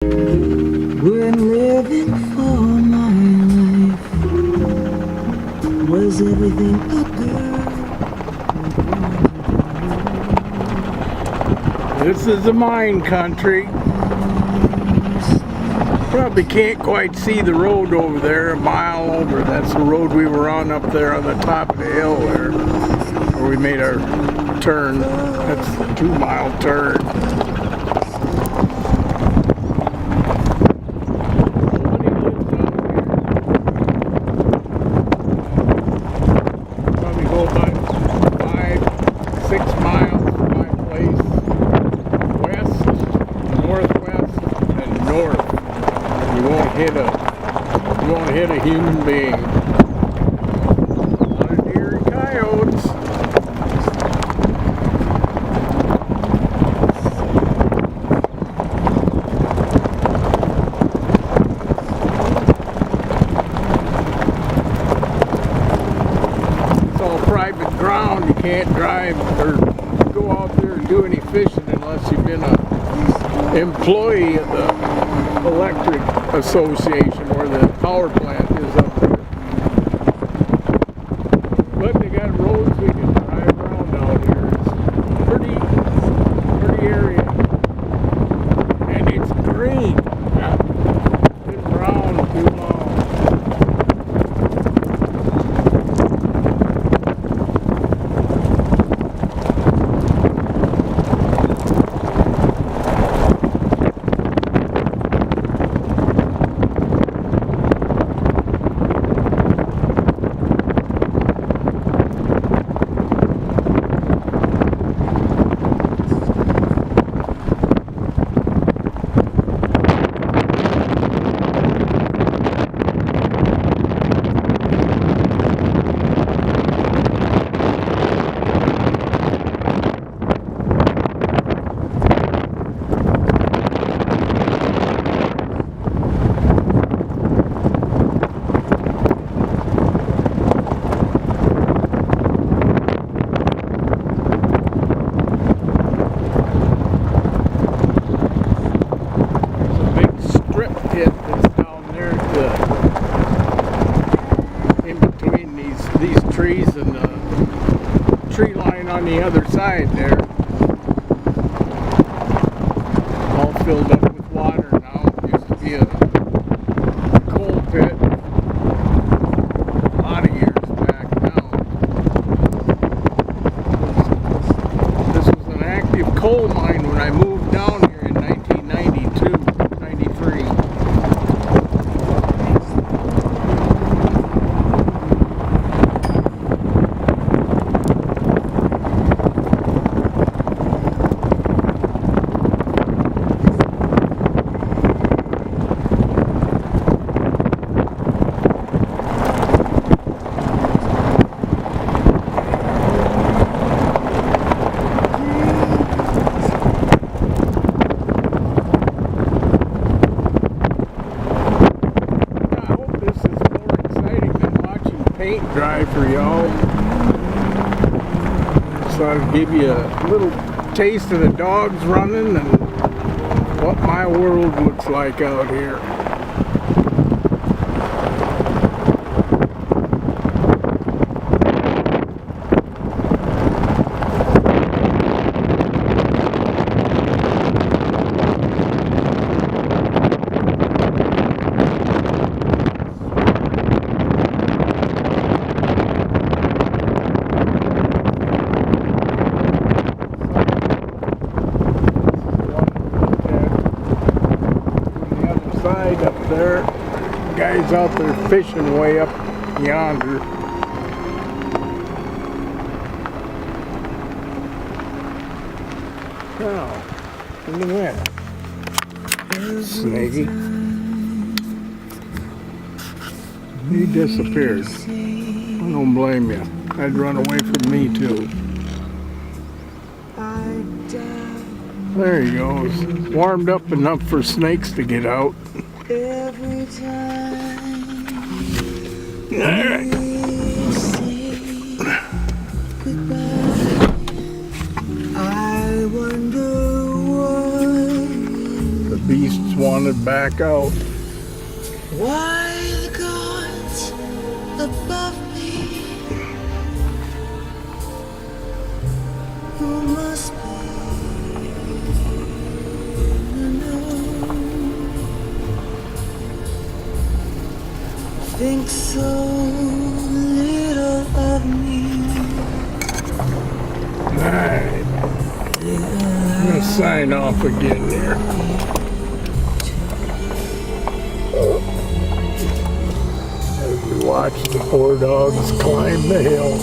When living for my life was everything a girl. This is the mine country. Probably can't quite see the road over there, a mile over. That's the road we were on up there on the top of the hill there, where we made our turn. That's the 2-mile turn. Probably go about 5-6 miles from my place, west, northwest, and north. You won't hit a human being. A lot of deer and coyotes. It's all private ground. You can't drive or go out there and do any fishing unless you've been an employee of the electric association where the power plant is up there. But they got roads we can drive around out here. It's pretty area. And it's green. It's been brown too long. These trees and the tree line on the other side there, all filled up with water now. It used to be a coal pit a lot of years back now. This was an active coal mine when I moved down here in 1992, 93. Paint dry for y'all, so I'll give you a little taste of the dogs running and what my world looks like out here. Up there, guys out there fishing way up yonder. Oh, look at that. Snakey. He disappeared. I don't blame you. I'd run away from me too. There he goes. Warmed up enough for snakes to get out. Every time All right. we say goodbye, I wonder what The beast's wanted back out. Why the gods above me? Who must be unknown? Think so little of me. Alright. I'm gonna sign off again there. As we watch the poor dogs climb the hill.